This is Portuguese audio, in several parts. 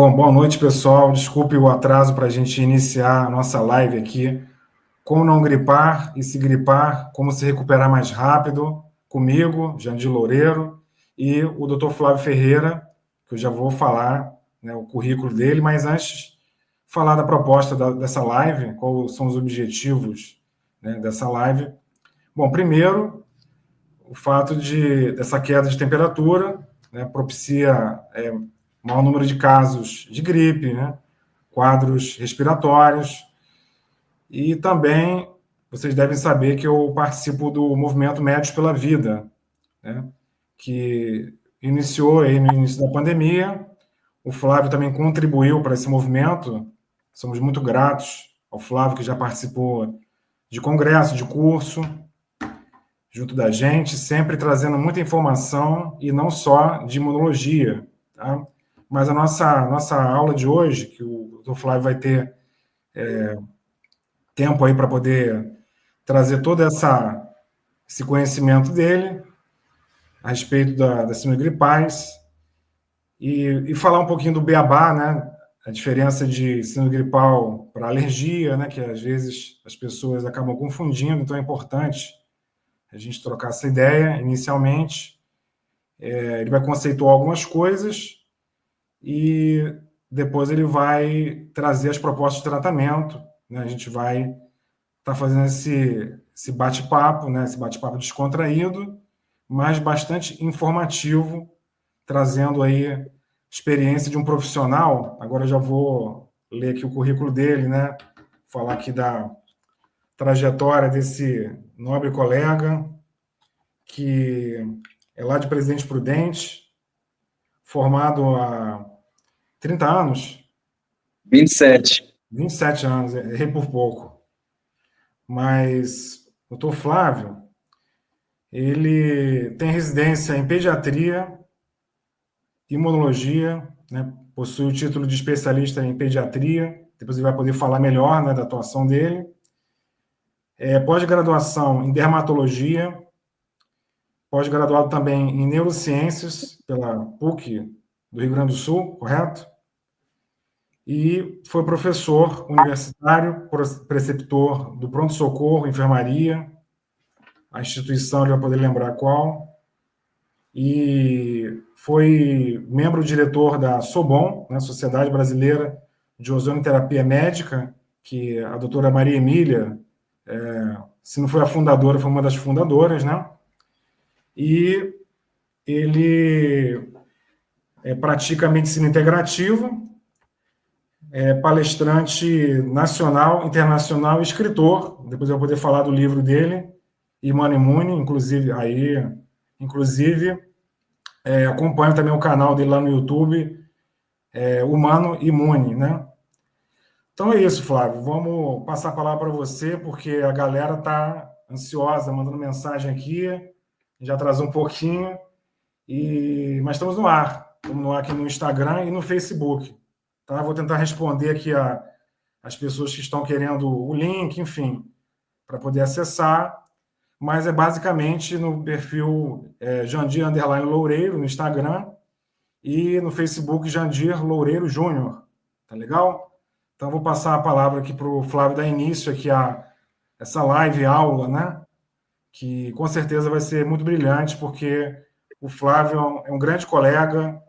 Bom, boa noite, pessoal. Desculpe o atraso para a gente iniciar a nossa live aqui. Como não gripar e se gripar, como se recuperar mais rápido, comigo, Jandir Loureiro, e o Dr. Flávio Ferreira, que eu já vou falar, né, o currículo dele, mas antes, falar da proposta dessa live, quais são os objetivos, né, dessa live. Bom, primeiro, o fato dessa queda de temperatura, né, propicia maior número de casos de gripe, né, quadros respiratórios, e também vocês devem saber que eu participo do movimento Médicos pela Vida, né, que iniciou aí no início da pandemia. O Flávio também contribuiu para esse movimento. Somos muito gratos ao Flávio, que já participou de congresso, de curso, junto da gente, sempre trazendo muita informação e não só de imunologia, tá? Mas a nossa aula de hoje, que o Dr. Flávio vai ter tempo aí para poder trazer todo esse conhecimento dele a respeito da síndrome gripais e falar um pouquinho do beabá, né? A diferença de síndrome gripal para alergia, né? Que às vezes as pessoas acabam confundindo, então é importante a gente trocar essa ideia inicialmente. Ele vai conceituar algumas coisas e depois ele vai trazer as propostas de tratamento, né? A gente vai estar fazendo esse bate-papo, né? Esse bate-papo descontraído, mas bastante informativo, trazendo aí experiência de um profissional. Agora eu já vou ler aqui o currículo dele, né? Falar aqui da trajetória desse nobre colega, que é lá de Presidente Prudente, formado há 30 anos. 27. 27 anos, errei por pouco. Mas o doutor Flávio, ele tem residência em pediatria, imunologia, né? Possui o título de especialista em pediatria, depois ele vai poder falar melhor, né, da atuação dele. Pós-graduação em dermatologia, pós-graduado também em neurociências pela PUC do Rio Grande do Sul, correto? E foi professor universitário, preceptor do pronto-socorro, enfermaria, a instituição ele vai poder lembrar qual, e foi membro diretor da SOBOM, né, Sociedade Brasileira de Ozonoterapia Médica, que a doutora Maria Emília, se não foi a fundadora, foi uma das fundadoras, né? E ele pratica medicina integrativa, palestrante nacional, internacional, escritor. Depois eu vou poder falar do livro dele, Humano Imune, inclusive acompanho também o canal dele lá no YouTube, Humano Imune, né? Então é isso, Flávio. Vamos passar a palavra para você, porque a galera está ansiosa, mandando mensagem aqui, já atrasou um pouquinho, mas estamos no ar. Estamos no ar aqui no Instagram e no Facebook. Tá? Vou tentar responder aqui as pessoas que estão querendo o link, enfim, para poder acessar, mas é basicamente no perfil Jandir _Loureiro, no Instagram, e no Facebook Jandir Loureiro Júnior. Tá legal? Então, vou passar a palavra aqui para o Flávio dar início aqui a essa live aula, né? Que com certeza vai ser muito brilhante, porque o Flávio é um grande colega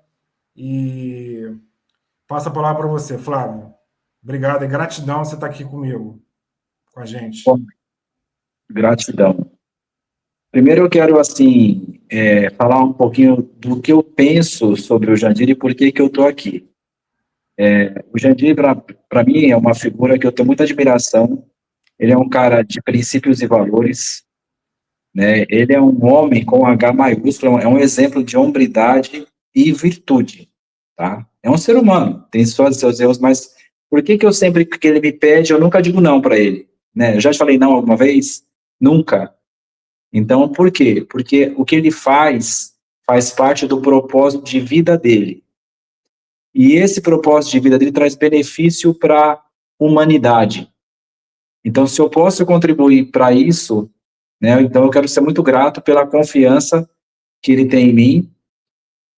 e passo a palavra para você, Flávio. Obrigado e gratidão você estar aqui comigo, com a gente. Bom, gratidão. Primeiro eu quero, assim, falar um pouquinho do que eu penso sobre o Jandir e por que eu estou aqui. O Jandir, para mim, é uma figura que eu tenho muita admiração. Ele é um cara de princípios e valores, né? Ele é um homem com H maiúsculo, é um exemplo de hombridade e virtude, tá? É um ser humano, tem seus erros, mas por que eu sempre que ele me pede, eu nunca digo não para ele, né? Eu já te falei não alguma vez? Nunca. Então, por quê? Porque o que ele faz parte do propósito de vida dele. E esse propósito de vida dele traz benefício para a humanidade. Então, se eu posso contribuir para isso, né, então eu quero ser muito grato pela confiança que ele tem em mim,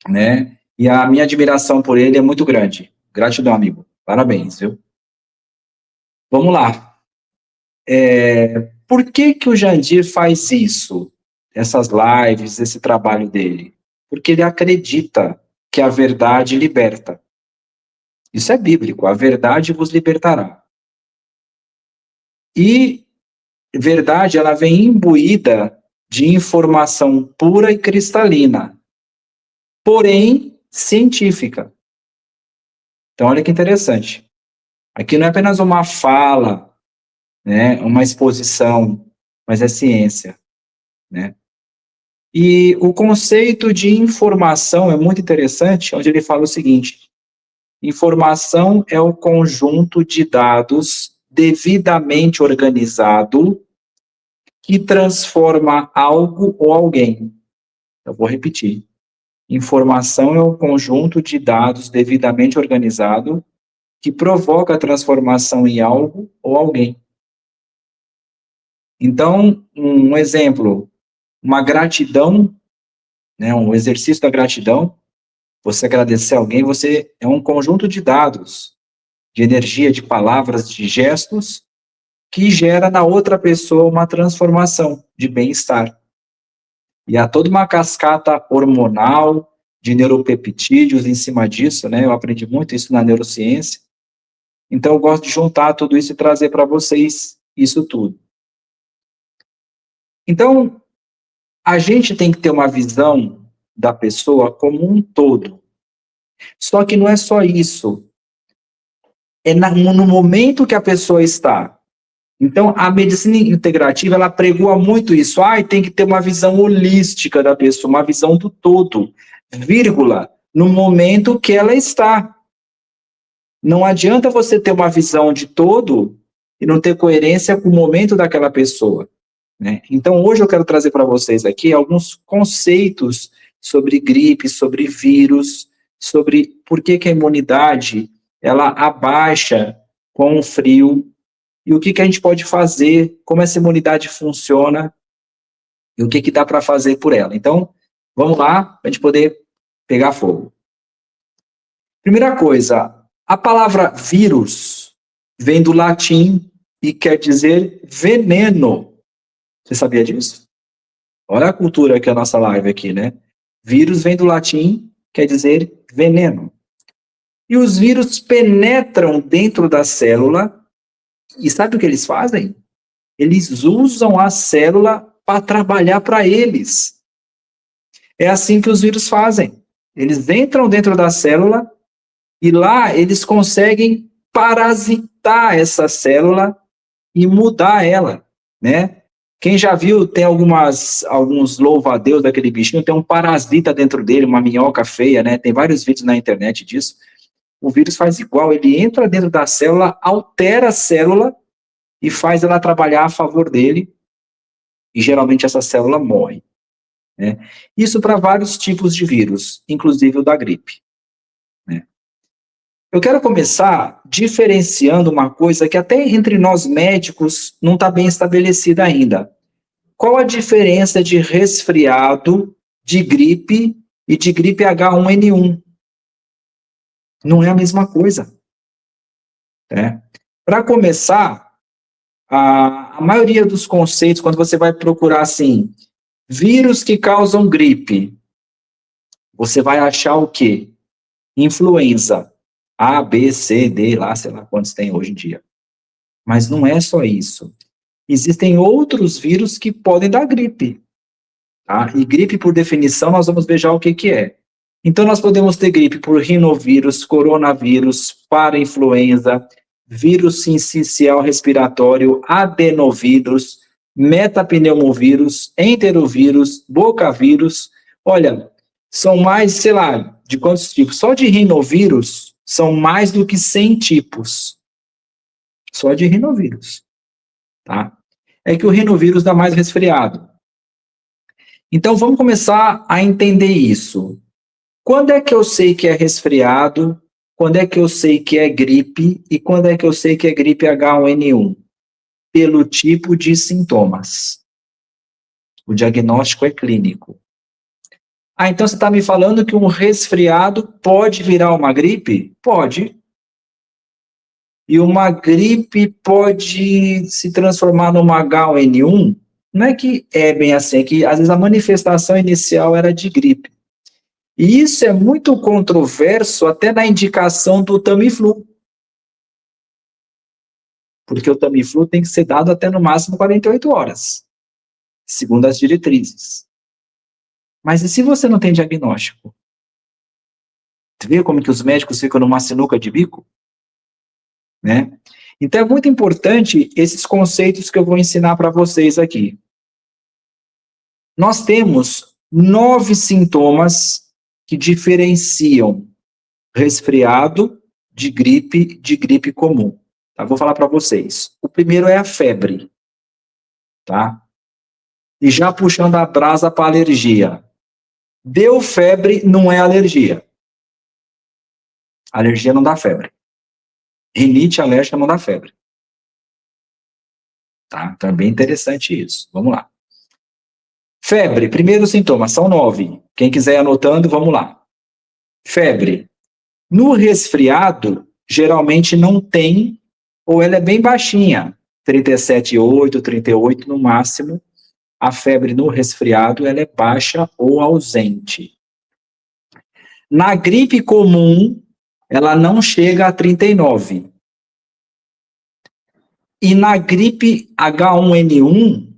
né, e a minha admiração por ele é muito grande. Gratidão, amigo. Parabéns, viu? Vamos lá. Por que que o Jandir faz isso? Essas lives, esse trabalho dele? Porque ele acredita que a verdade liberta. Isso é bíblico, a verdade vos libertará. E verdade, ela vem imbuída de informação pura e cristalina, porém científica. Então, olha que interessante. Aqui não é apenas uma fala, né, uma exposição, mas é ciência, né? E o conceito de informação é muito interessante, onde ele fala o seguinte: informação é o conjunto de dados devidamente organizado que transforma algo ou alguém. Eu vou repetir. Informação é o conjunto de dados devidamente organizado que provoca a transformação em algo ou alguém. Então, um exemplo, uma gratidão, né, um exercício da gratidão, você agradecer a alguém, você é um conjunto de dados, de energia, de palavras, de gestos, que gera na outra pessoa uma transformação de bem-estar. E há toda uma cascata hormonal, de neuropeptídeos em cima disso, né? Eu aprendi muito isso na neurociência. Então, eu gosto de juntar tudo isso e trazer para vocês isso tudo. Então, a gente tem que ter uma visão da pessoa como um todo. Só que não é só isso. É no momento que a pessoa está. Então, a medicina integrativa, ela pregua muito isso. Tem que ter uma visão holística da pessoa, uma visão do todo, vírgula, no momento que ela está. Não adianta você ter uma visão de todo e não ter coerência com o momento daquela pessoa, né? Então, hoje eu quero trazer para vocês aqui alguns conceitos sobre gripe, sobre vírus, sobre por que que a imunidade ela abaixa com o frio, e o que que a gente pode fazer, como essa imunidade funciona, e o que que dá para fazer por ela. Então, vamos lá, para a gente poder pegar fogo. Primeira coisa, a palavra vírus vem do latim e quer dizer veneno. Você sabia disso? Olha a cultura que é a nossa live aqui, né? Vírus vem do latim, quer dizer veneno. E os vírus penetram dentro da célula, e sabe o que eles fazem? Eles usam a célula para trabalhar para eles. É assim que os vírus fazem. Eles entram dentro da célula e lá eles conseguem parasitar essa célula e mudar ela, né? Quem já viu, tem alguns louva-a-Deus daquele bichinho, tem um parasita dentro dele, uma minhoca feia, né? Tem vários vídeos na internet disso. O vírus faz igual, ele entra dentro da célula, altera a célula e faz ela trabalhar a favor dele, e geralmente essa célula morre, né? Isso para vários tipos de vírus, inclusive o da gripe, né? Eu quero começar diferenciando uma coisa que até entre nós médicos não está bem estabelecida ainda. Qual a diferença de resfriado, de gripe e de gripe H1N1? Não é a mesma coisa, né? Para começar, a maioria dos conceitos, quando você vai procurar assim, vírus que causam gripe, você vai achar o quê? Influenza. A, B, C, D, lá, sei lá quantos tem hoje em dia. Mas não é só isso. Existem outros vírus que podem dar gripe, tá? E gripe, por definição, nós vamos ver já o que que é. Então, nós podemos ter gripe por rinovírus, coronavírus, parainfluenza, vírus sincicial respiratório, adenovírus, metapneumovírus, enterovírus, bocavírus. Olha, são mais, sei lá, de quantos tipos? Só de rinovírus, são mais do que 100 tipos. Só de rinovírus, tá? É que o rinovírus dá mais resfriado. Então, vamos começar a entender isso. Quando é que eu sei que é resfriado? Quando é que eu sei que é gripe? E quando é que eu sei que é gripe H1N1? Pelo tipo de sintomas. O diagnóstico é clínico. Então você está me falando que um resfriado pode virar uma gripe? Pode. e uma gripe pode se transformar numa H1N1, não é que é bem assim, é que às vezes a manifestação inicial era de gripe. E isso é muito controverso até na indicação do Tamiflu. Porque o Tamiflu tem que ser dado até no máximo 48 horas, segundo as diretrizes. Mas e se você não tem diagnóstico? Você vê como que os médicos ficam numa sinuca de bico? Né? Então é muito importante esses conceitos que eu vou ensinar para vocês aqui. Nós temos 9 sintomas que diferenciam resfriado de gripe comum. Tá? Vou falar para vocês. O primeiro é a febre, tá? E já puxando a brasa para alergia. Deu febre, não é alergia. Alergia não dá febre. Rinite alérgica não dá febre. Tá? Então é bem interessante isso. Vamos lá. Febre, primeiro sintoma, são 9. Quem quiser ir anotando, vamos lá. Febre. No resfriado, geralmente não tem, ou ela é bem baixinha, 37,8, 38 no máximo. A febre no resfriado, ela é baixa ou ausente. Na gripe comum, ela não chega a 39. E na gripe H1N1,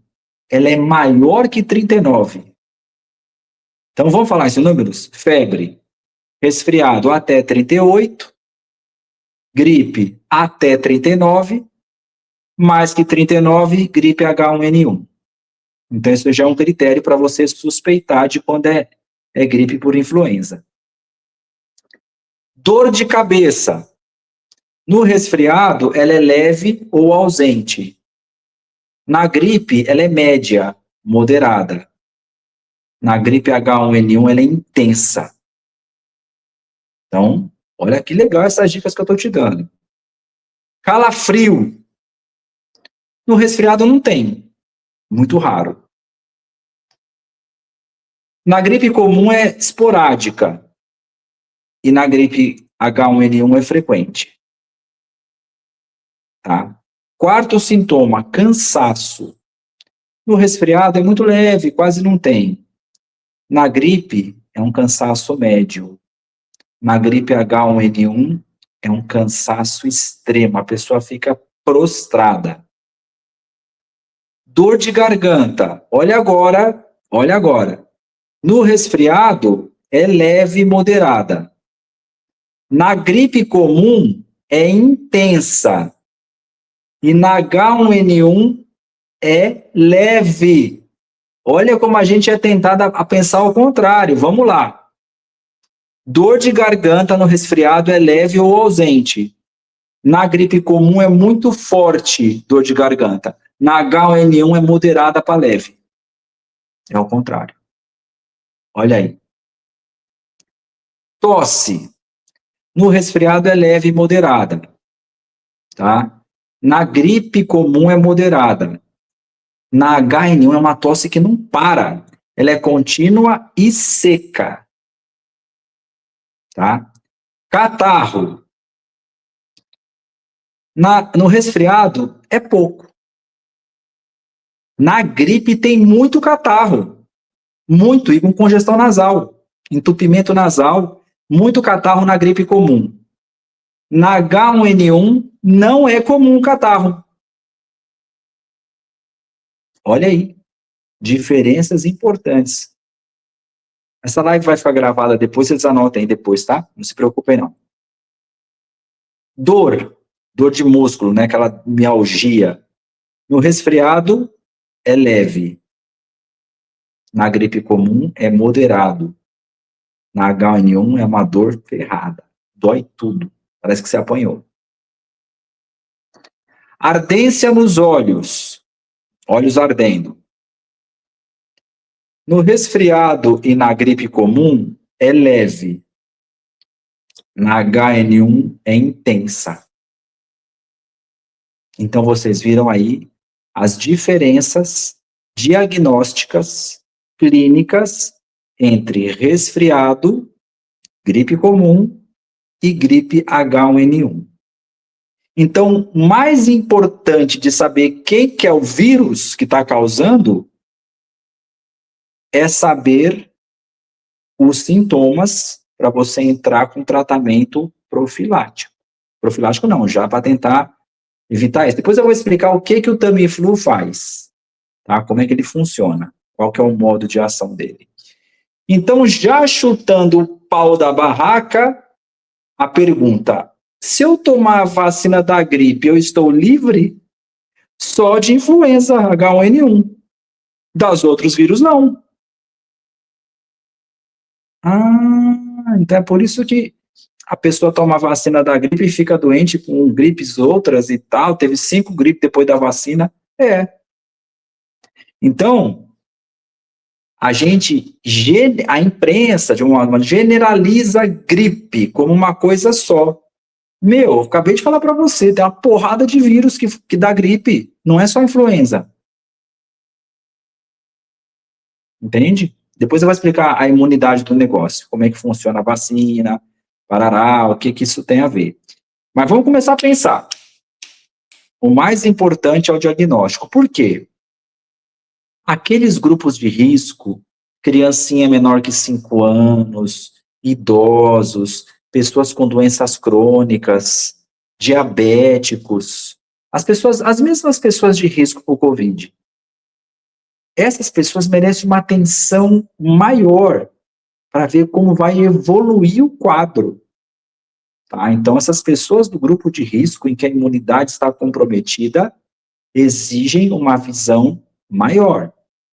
ela é maior que 39. Então, vamos falar esses números? Febre, resfriado até 38, gripe até 39, mais que 39, gripe H1N1. Então, isso já é um critério para você suspeitar de quando é gripe por influenza. Dor de cabeça. No resfriado, ela é leve ou ausente. Na gripe, ela é média, moderada. Na gripe H1N1, ela é intensa. Então, olha que legal essas dicas que eu estou te dando. Calafrio. No resfriado não tem. Muito raro. Na gripe comum é esporádica. E na gripe H1N1 é frequente. Tá? Quarto sintoma, cansaço. No resfriado é muito leve, quase não tem. Na gripe é um cansaço médio. Na gripe H1N1 é um cansaço extremo, a pessoa fica prostrada. Dor de garganta, olha agora, olha agora. No resfriado é leve e moderada. Na gripe comum é intensa. E na H1N1 é leve. Olha como a gente é tentado a pensar ao contrário. Vamos lá. Dor de garganta no resfriado é leve ou ausente. Na gripe comum é muito forte dor de garganta. Na H1N1 é moderada para leve. É o contrário. Olha aí. Tosse. No resfriado é leve e moderada. Tá? Na gripe comum é moderada. Na H1N1 é uma tosse que não para. Ela é contínua e seca. Tá? Catarro. No resfriado é pouco. Na gripe tem muito catarro. Muito, e com congestão nasal. Entupimento nasal, muito catarro na gripe comum. Na H1N1 não é comum catarro. Olha aí. Diferenças importantes. Essa live vai ficar gravada depois, vocês anotem aí depois, tá? Não se preocupem, não. Dor de músculo, né? Aquela mialgia. No resfriado, é leve. Na gripe comum, é moderado. Na H1N1, é uma dor ferrada. Dói tudo. Parece que você apanhou. Ardência nos olhos. Olhos ardendo. No resfriado e na gripe comum, é leve. Na H1N1, é intensa. Então, vocês viram aí as diferenças diagnósticas clínicas entre resfriado, gripe comum e gripe H1N1. Então, mais importante de saber quem que é o vírus que está causando é saber os sintomas para você entrar com tratamento profilático. Profilático não, já para tentar evitar isso. Depois eu vou explicar o que o Tamiflu faz, tá? Como é que ele funciona, qual que é o modo de ação dele. Então, já chutando o pau da barraca, a pergunta: se eu tomar a vacina da gripe, eu estou livre? Só de influenza H1N1. Das outros vírus, não. Então é por isso que a pessoa toma a vacina da gripe e fica doente com gripes outras e tal, teve 5 gripes depois da vacina. Então, a imprensa, de uma forma, generaliza a gripe como uma coisa só. Eu acabei de falar para você, tem uma porrada de vírus que dá gripe, não é só influenza. Entende? Depois eu vou explicar a imunidade do negócio, como é que funciona a vacina, parará, o que isso tem a ver. Mas vamos começar a pensar. O mais importante é o diagnóstico. Por quê? Aqueles grupos de risco, criancinha menor que 5 anos, idosos, pessoas com doenças crônicas, diabéticos, as mesmas pessoas de risco para o Covid. Essas pessoas merecem uma atenção maior para ver como vai evoluir o quadro. Tá? Então, essas pessoas do grupo de risco em que a imunidade está comprometida exigem uma visão maior,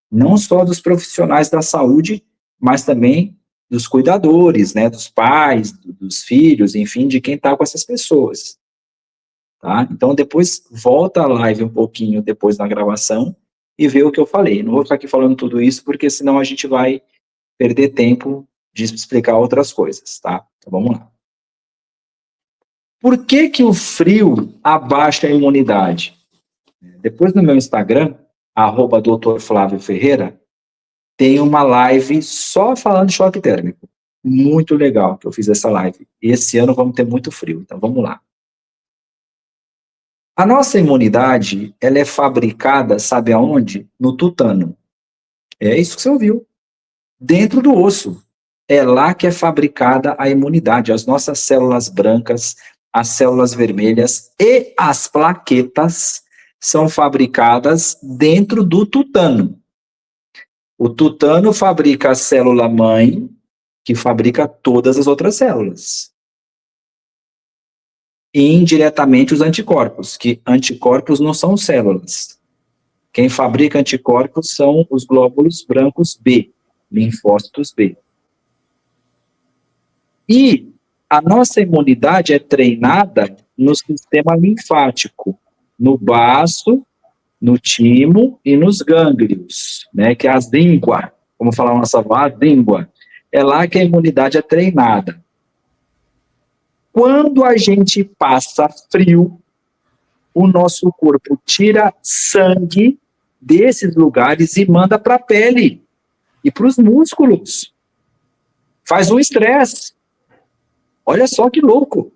não só dos profissionais da saúde, mas também dos cuidadores, né, dos pais, dos filhos, enfim, de quem está com essas pessoas. Tá? Então, depois, volta a live um pouquinho depois na gravação e vê o que eu falei. Não vou ficar aqui falando tudo isso, porque senão a gente vai perder tempo de explicar outras coisas, tá? Então, vamos lá. Por que o frio abaixa a imunidade? Depois no meu Instagram, @Dr. Flávio Ferreira, tem uma live só falando de choque térmico. Muito legal que eu fiz essa live. Esse ano vamos ter muito frio, então vamos lá. A nossa imunidade, ela é fabricada, sabe aonde? No tutano. É isso que você ouviu. Dentro do osso. É lá que é fabricada a imunidade. As nossas células brancas, as células vermelhas e as plaquetas são fabricadas dentro do tutano. O tutano fabrica a célula mãe, que fabrica todas as outras células. E indiretamente os anticorpos, que anticorpos não são células. Quem fabrica anticorpos são os glóbulos brancos B, linfócitos B. E a nossa imunidade é treinada no sistema linfático, no baço, no timo e nos gânglios, né, que é a língua, como falar a nossa avó, a língua. É lá que a imunidade é treinada. Quando a gente passa frio, o nosso corpo tira sangue desses lugares e manda para a pele e para os músculos. Faz um estresse. Olha só que louco.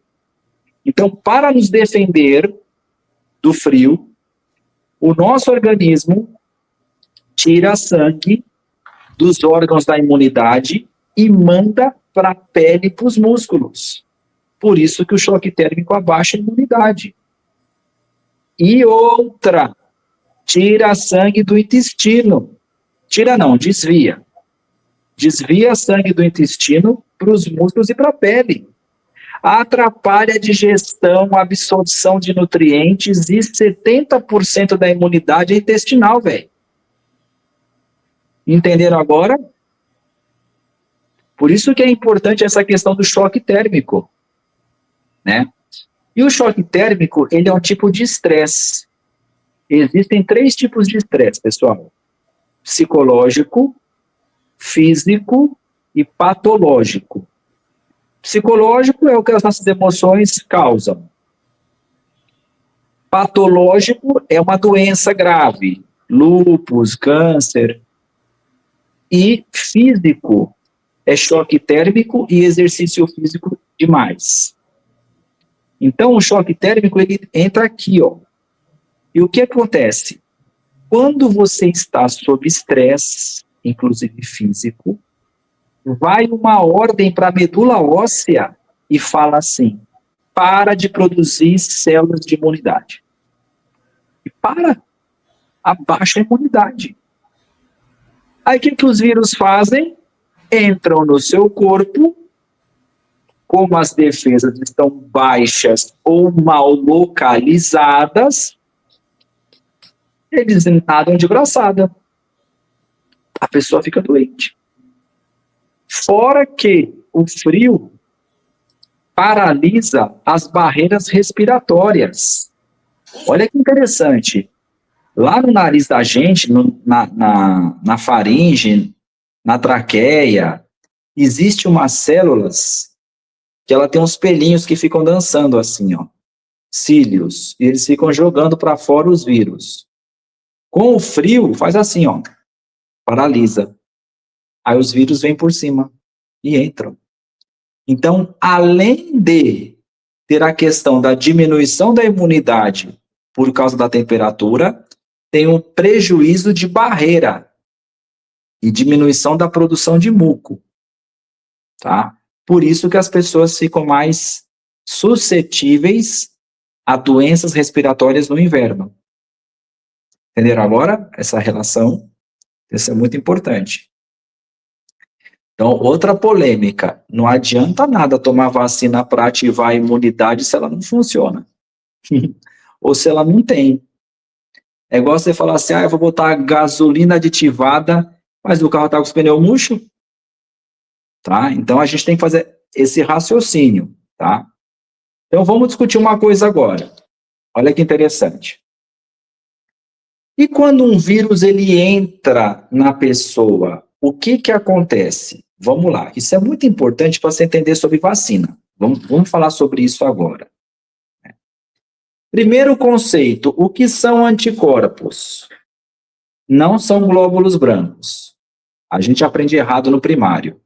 Então, para nos defender do frio, o nosso organismo tira sangue dos órgãos da imunidade e manda para a pele e para os músculos. Por isso que o choque térmico abaixa a imunidade. E outra, tira sangue do intestino. Tira não, desvia. Desvia sangue do intestino para os músculos e para a pele. Atrapalha a digestão, a absorção de nutrientes e 70% da imunidade é intestinal, velho. Entenderam agora? Por isso que é importante essa questão do choque térmico, né? E o choque térmico, ele é um tipo de estresse. Existem 3 tipos de estresse, pessoal. Psicológico, físico e patológico. Psicológico é o que as nossas emoções causam. Patológico é uma doença grave, lúpus, câncer. E físico é choque térmico e exercício físico demais. Então, o choque térmico, ele entra aqui, ó. E o que acontece? Quando você está sob estresse, inclusive físico, vai uma ordem para a medula óssea e fala assim: para de produzir células de imunidade. E abaixa a imunidade. Aí o que os vírus fazem? Entram no seu corpo, como as defesas estão baixas ou mal localizadas, eles nadam de braçada. A pessoa fica doente. Fora que o frio paralisa as barreiras respiratórias. Olha que interessante. Lá no nariz da gente, na faringe, na traqueia, existe umas células que ela tem uns pelinhos que ficam dançando assim, ó, cílios, e eles ficam jogando para fora os vírus. Com o frio, faz assim, ó, paralisa. Aí os vírus vêm por cima e entram. Então, além de ter a questão da diminuição da imunidade por causa da temperatura, tem um prejuízo de barreira e diminuição da produção de muco, tá? Por isso que as pessoas ficam mais suscetíveis a doenças respiratórias no inverno. Entenderam agora essa relação? Isso é muito importante. Então, outra polêmica, não adianta nada tomar vacina para ativar a imunidade se ela não funciona. Ou se ela não tem. É igual você falar assim, eu vou botar gasolina aditivada, mas o carro está com os pneus murchos. Tá? Então, a gente tem que fazer esse raciocínio. Tá? Então, vamos discutir uma coisa agora. Olha que interessante. E quando um vírus ele entra na pessoa, o que acontece? Vamos lá. Isso é muito importante para você entender sobre vacina. Vamos falar sobre isso agora. Primeiro conceito, o que são anticorpos? Não são glóbulos brancos. A gente aprende errado no primário.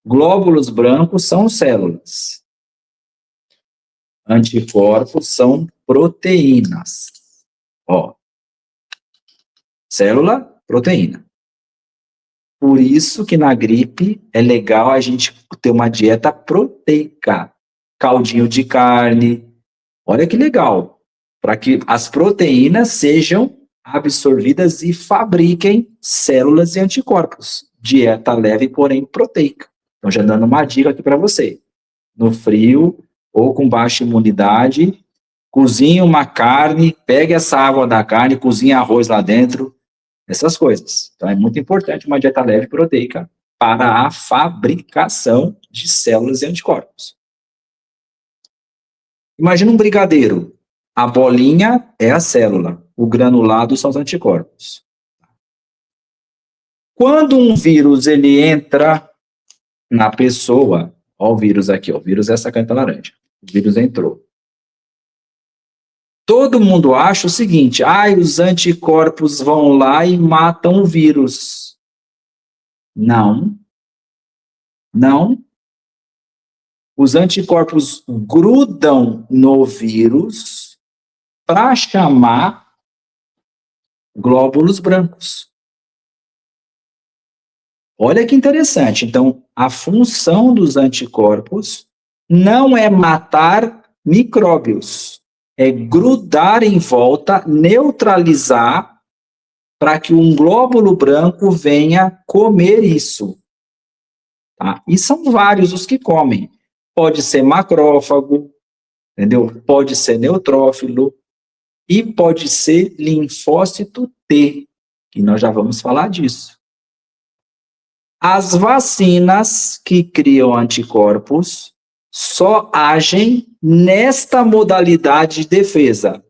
Glóbulos brancos são células. Anticorpos são proteínas. Ó. Célula, proteína. Por isso que na gripe é legal a gente ter uma dieta proteica. Caldinho de carne. Olha que legal. Para que as proteínas sejam absorvidas e fabriquem células e anticorpos. Dieta leve, porém proteica. Então, já dando uma dica aqui para você. No frio ou com baixa imunidade, cozinhe uma carne, pegue essa água da carne, cozinhe arroz lá dentro, essas coisas. Então, é muito importante uma dieta leve e proteica para a fabricação de células e anticorpos. Imagina um brigadeiro. A bolinha é a célula, o granulado são os anticorpos. Quando um vírus ele entra na pessoa, ó o vírus aqui, ó, o vírus é essa caneta laranja. O vírus entrou. Todo mundo acha o seguinte, os anticorpos vão lá e matam o vírus. Não. Não. Os anticorpos grudam no vírus para chamar glóbulos brancos. Olha que interessante. Então, a função dos anticorpos não é matar micróbios. É grudar em volta, neutralizar, para que um glóbulo branco venha comer isso. Tá? E são vários os que comem. Pode ser macrófago, entendeu? Pode ser neutrófilo e pode ser linfócito T, que nós já vamos falar disso. As vacinas que criam anticorpos só agem nesta modalidade de defesa,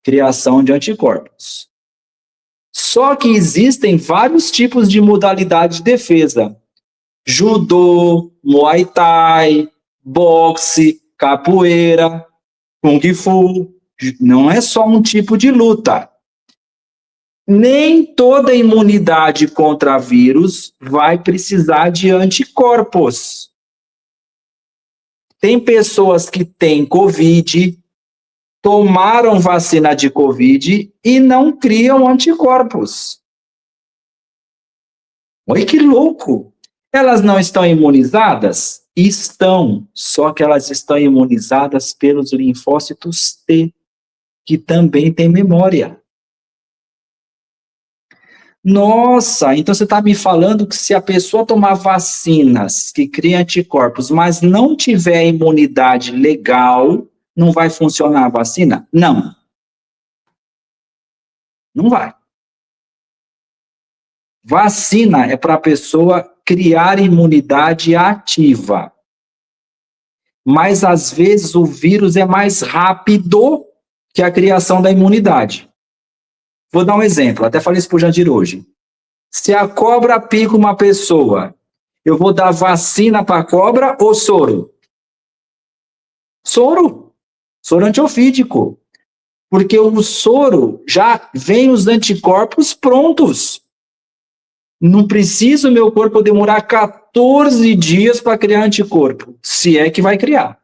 criação de anticorpos. Só que existem vários tipos de modalidade de defesa. Judô, Muay Thai, boxe, capoeira, Kung Fu. Não é só um tipo de luta. Nem toda imunidade contra vírus vai precisar de anticorpos. Tem pessoas que têm Covid, tomaram vacina de Covid e não criam anticorpos. Olha que louco! Elas não estão imunizadas? Estão, só que elas estão imunizadas pelos linfócitos T, que também têm memória. Nossa, então você está me falando que se a pessoa tomar vacinas que criam anticorpos, mas não tiver imunidade legal, não vai funcionar a vacina? Não. Não vai. Vacina é para a pessoa criar imunidade ativa. Mas, às vezes, o vírus é mais rápido que a criação da imunidade. Vou dar um exemplo, até falei isso para o Jandir hoje. Se a cobra pica uma pessoa, eu vou dar vacina para a cobra ou soro? Soro. Soro antiofídico. Porque o soro já vem os anticorpos prontos. Não precisa o meu corpo demorar 14 dias para criar anticorpo, se é que vai criar.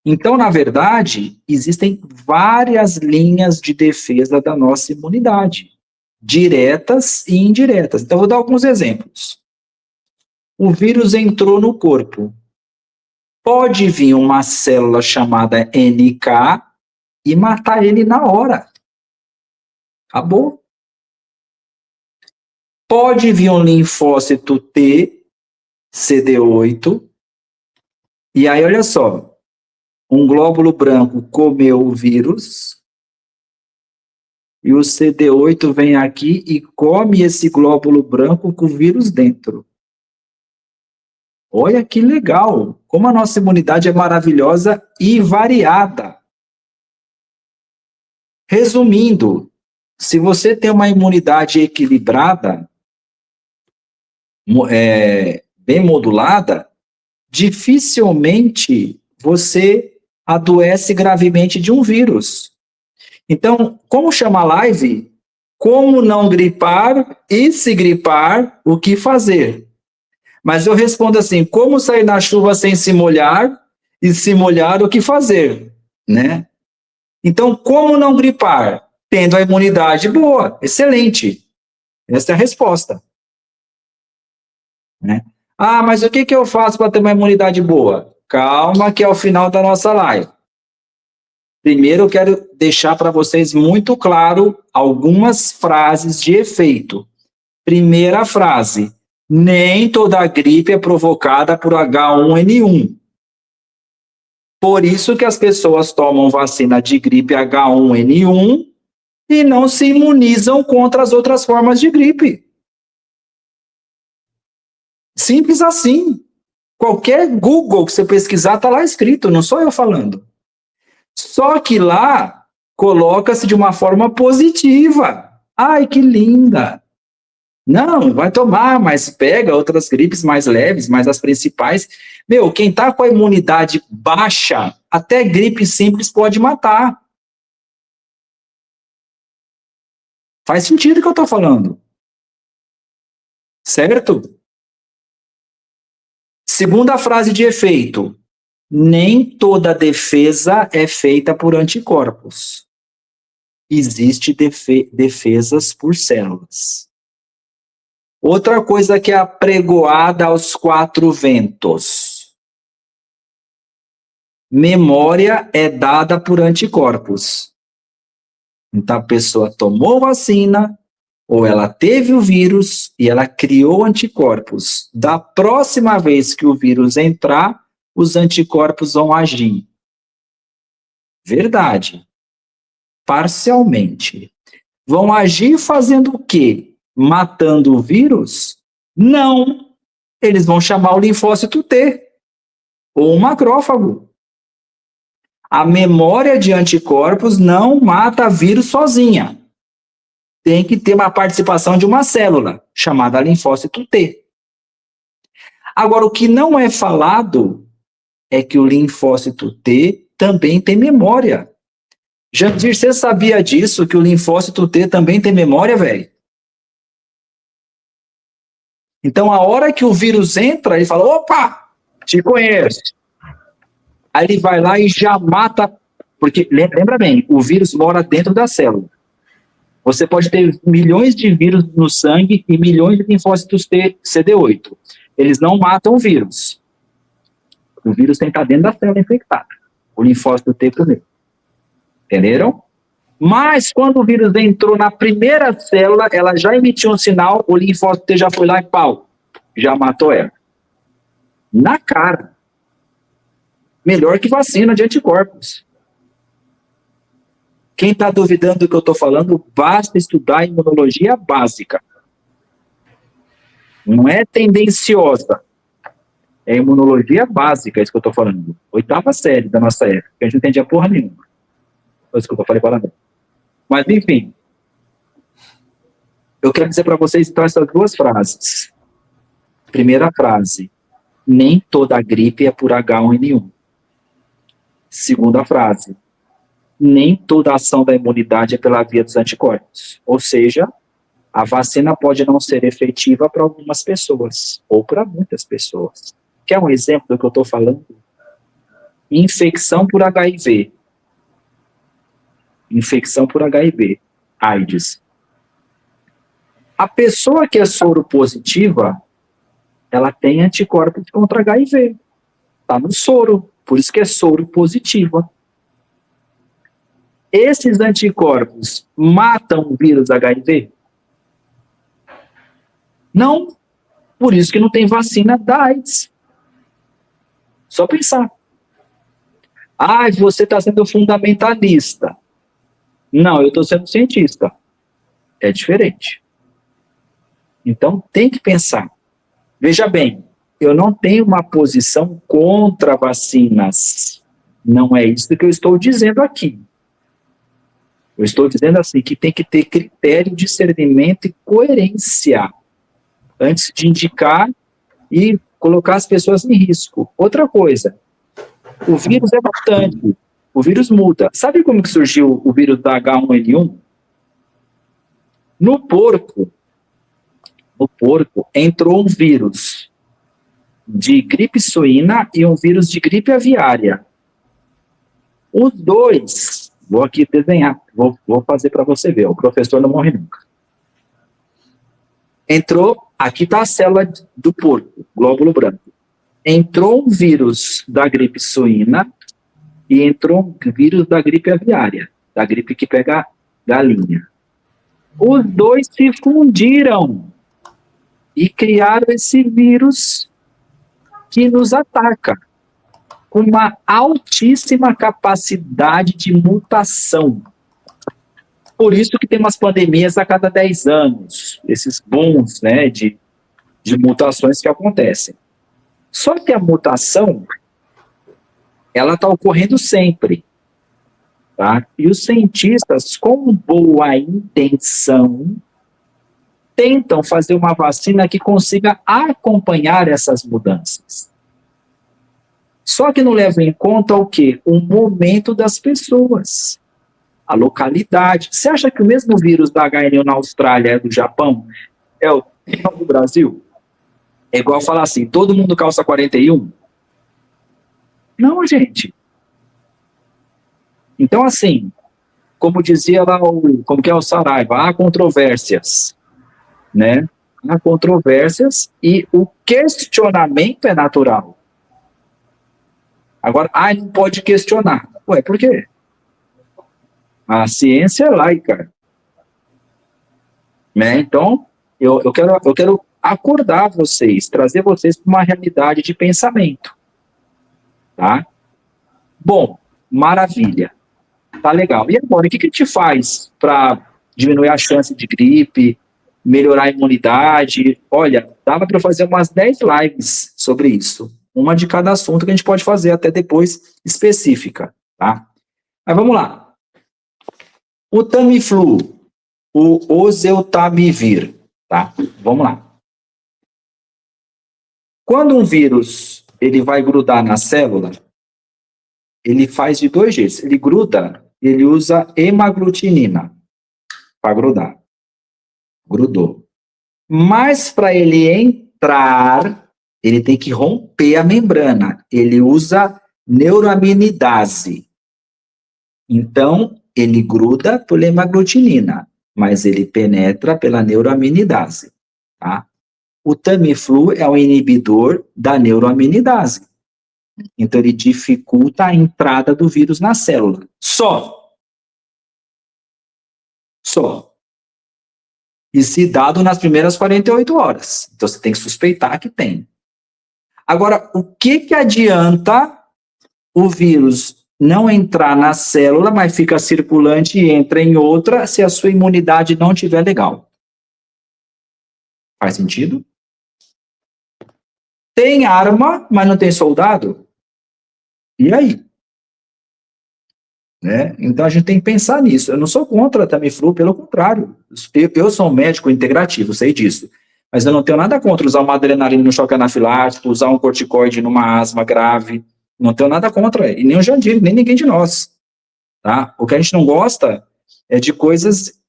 Então, na verdade, existem várias linhas de defesa da nossa imunidade, diretas e indiretas. Então, vou dar alguns exemplos. O vírus entrou no corpo. Pode vir uma célula chamada NK e matar ele na hora. Acabou. Pode vir um linfócito T, CD8, e aí, olha só, um glóbulo branco comeu o vírus, e o CD8 vem aqui e come esse glóbulo branco com o vírus dentro. Olha que legal, como a nossa imunidade é maravilhosa e variada. Resumindo, se você tem uma imunidade equilibrada, bem modulada, dificilmente você adoece gravemente de um vírus. Então, como chama a live? Como não gripar e se gripar, o que fazer? Mas eu respondo assim, como sair na chuva sem se molhar e se molhar, o que fazer? Né? Então, como não gripar? Tendo a imunidade boa, excelente. Essa é a resposta. Né? Ah, mas o que eu faço para ter uma imunidade boa? Calma, que é o final da nossa live. Primeiro, eu quero deixar para vocês muito claro algumas frases de efeito. Primeira frase, nem toda gripe é provocada por H1N1. Por isso que as pessoas tomam vacina de gripe H1N1 e não se imunizam contra as outras formas de gripe. Simples assim. Qualquer Google que você pesquisar está lá escrito, não sou eu falando. Só que lá coloca-se de uma forma positiva. Ai, que linda! Não, vai tomar, mas pega outras gripes mais leves, mas as principais. Meu, quem está com a imunidade baixa, até gripe simples pode matar. Faz sentido o que eu estou falando. Certo? Segunda frase de efeito. Nem toda defesa é feita por anticorpos. Existem defesas por células. Outra coisa que é apregoada aos quatro ventos. Memória é dada por anticorpos. Então, a pessoa tomou vacina, ou ela teve o vírus e ela criou anticorpos. Da próxima vez que o vírus entrar, os anticorpos vão agir. Verdade. Parcialmente. Vão agir fazendo o quê? Matando o vírus? Não. Eles vão chamar o linfócito T, ou um macrófago. A memória de anticorpos não mata vírus sozinha. Tem que ter uma participação de uma célula, chamada linfócito T. Agora, o que não é falado é que o linfócito T também tem memória. Jandir, você sabia disso, que o linfócito T também tem memória, velho? Então, a hora que o vírus entra, ele fala, opa, Te conheço. Aí ele vai lá e já mata, porque lembra bem, o vírus mora dentro da célula. Você pode ter milhões de vírus no sangue e milhões de linfócitos T CD8. Eles não matam o vírus. O vírus tem que estar dentro da célula infectada. O linfócito T primeiro. Entenderam? Mas quando o vírus entrou na primeira célula, ela já emitiu um sinal, o linfócito T já foi lá e pau, já matou ela. Na cara. Melhor que vacina de anticorpos. Quem está duvidando do que eu estou falando, basta estudar a imunologia básica. Não é tendenciosa. É imunologia básica, isso que eu estou falando. 8ª série da nossa época, que a gente não entendia porra nenhuma. Desculpa, falei palavrão. Mas, enfim. Eu quero dizer para vocês, então, essas 2 frases. Primeira frase. Nem toda gripe é por H1N1. Segunda frase. Nem toda ação da imunidade é pela via dos anticorpos. Ou seja, a vacina pode não ser efetiva para algumas pessoas, ou para muitas pessoas. Quer um exemplo do que eu estou falando? Infecção por HIV. Infecção por HIV, AIDS. A pessoa que é soro positiva, ela tem anticorpos contra HIV. Está no soro, por isso que é soro positiva. Esses anticorpos matam o vírus HIV? Não. Por isso que não tem vacina da AIDS. Só pensar. Ah, você está sendo fundamentalista. Não, eu estou sendo cientista. É diferente. Então, tem que pensar. Veja bem, eu não tenho uma posição contra vacinas. Não é isso que eu estou dizendo aqui. Eu estou dizendo assim, que tem que ter critério, discernimento e coerência antes de indicar e colocar as pessoas em risco. Outra coisa, o vírus é mutante, o vírus muda. Sabe como que surgiu o vírus da H1N1? No porco entrou um vírus de gripe suína e um vírus de gripe aviária. Os dois, vou aqui desenhar, vou fazer para você ver, o professor não morre nunca. Entrou, aqui está a célula do porco, glóbulo branco. Entrou um vírus da gripe suína e entrou um vírus da gripe aviária, da gripe que pega galinha. Os dois se fundiram e criaram esse vírus que nos ataca, com uma altíssima capacidade de mutação. Por isso que tem umas pandemias a cada 10 anos, esses booms, né, de mutações que acontecem. Só que a mutação, ela está ocorrendo sempre. Tá? E os cientistas, com boa intenção, tentam fazer uma vacina que consiga acompanhar essas mudanças. Só que não leva em conta o quê? O momento das pessoas, a localidade. Você acha que o mesmo vírus da H1N1 na Austrália é do Japão? É o do Brasil? É igual falar assim, todo mundo calça 41? Não, gente. Então, assim, como dizia lá como que é o Saraiva, há controvérsias, né? Há controvérsias e o questionamento é natural. Agora, não pode questionar. Ué, por quê? A ciência é laica. Né? Então, eu quero acordar vocês, trazer vocês para uma realidade de pensamento. Tá? Bom, maravilha. Tá legal. E agora, o que a gente faz para diminuir a chance de gripe, melhorar a imunidade? Olha, dava para eu fazer umas 10 lives sobre isso. Uma de cada assunto que a gente pode fazer até depois específica, tá? Mas vamos lá. O Tamiflu, o oseltamivir, tá? Vamos lá. Quando um vírus ele vai grudar na célula, ele faz de 2 jeitos. Ele gruda, ele usa hemaglutinina para grudar. Grudou. Mas para ele entrar, ele tem que romper a membrana. Ele usa neuraminidase. Então, ele gruda por hemaglutinina, mas ele penetra pela neuraminidase, tá? O Tamiflu é um inibidor da neuraminidase. Então, ele dificulta a entrada do vírus na célula. Só. E se dado nas primeiras 48 horas. Então, você tem que suspeitar que tem. Agora, o que adianta o vírus não entrar na célula, mas fica circulante e entra em outra, se a sua imunidade não estiver legal? Faz sentido? Tem arma, mas não tem soldado? E aí? Né? Então, a gente tem que pensar nisso. Eu não sou contra a Tamiflu, pelo contrário. Eu sou um médico integrativo, sei disso. Mas eu não tenho nada contra usar uma adrenalina no choque anafilático, usar um corticoide numa asma grave. Não tenho nada contra. E nem o Jandir, nem ninguém de nós. Tá? O que a gente não gosta é de coisas,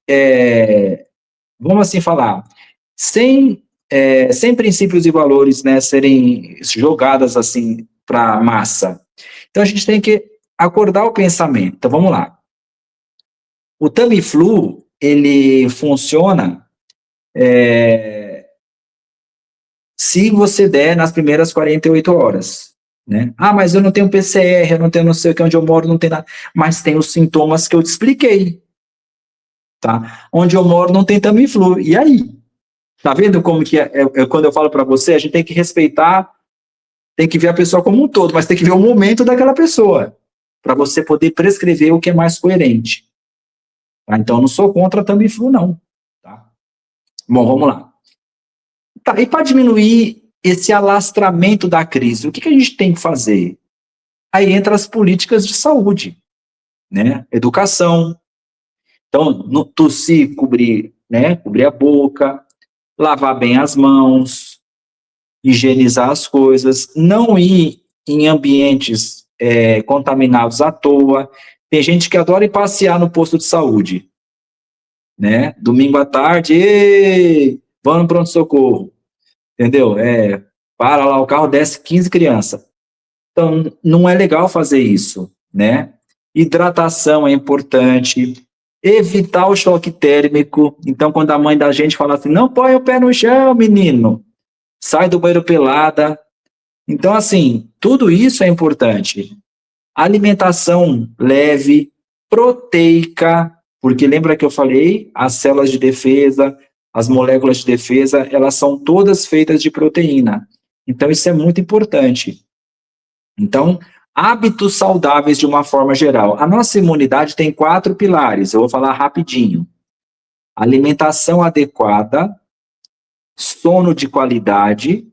vamos assim falar, sem princípios e valores, né, serem jogadas assim para a massa. Então, a gente tem que acordar o pensamento. Então, vamos lá. O Tamiflu, ele funciona se você der nas primeiras 48 horas. Né? Ah, mas eu não tenho PCR, eu não tenho não sei o que, onde eu moro não tem nada. Mas tem os sintomas que eu te expliquei. Tá? Onde eu moro não tem Tamiflu. E aí? Tá vendo como que quando eu falo para você, a gente tem que respeitar, tem que ver a pessoa como um todo, mas tem que ver o momento daquela pessoa, para você poder prescrever o que é mais coerente. Tá? Então, eu não sou contra a Tamiflu, não. Tá? Bom, vamos lá. Tá, e para diminuir esse alastramento da crise, o que a gente tem que fazer? Aí entra as políticas de saúde, né? Educação. Então, tossir, cobrir a boca, lavar bem as mãos, higienizar as coisas, não ir em ambientes contaminados à toa. Tem gente que adora ir passear no posto de saúde, né? Domingo à tarde, vamos no pronto-socorro, entendeu? Para lá o carro, desce 15 crianças. Então, não é legal fazer isso, né? Hidratação é importante, evitar o choque térmico. Então, quando a mãe da gente fala assim, não põe o pé no chão, menino, sai do banheiro pelada. Então, assim, tudo isso é importante. Alimentação leve, proteica, porque lembra que eu falei, as células de defesa, as moléculas de defesa, elas são todas feitas de proteína. Então, isso é muito importante. Então, hábitos saudáveis de uma forma geral. A nossa imunidade tem 4 pilares, eu vou falar rapidinho. Alimentação adequada, sono de qualidade,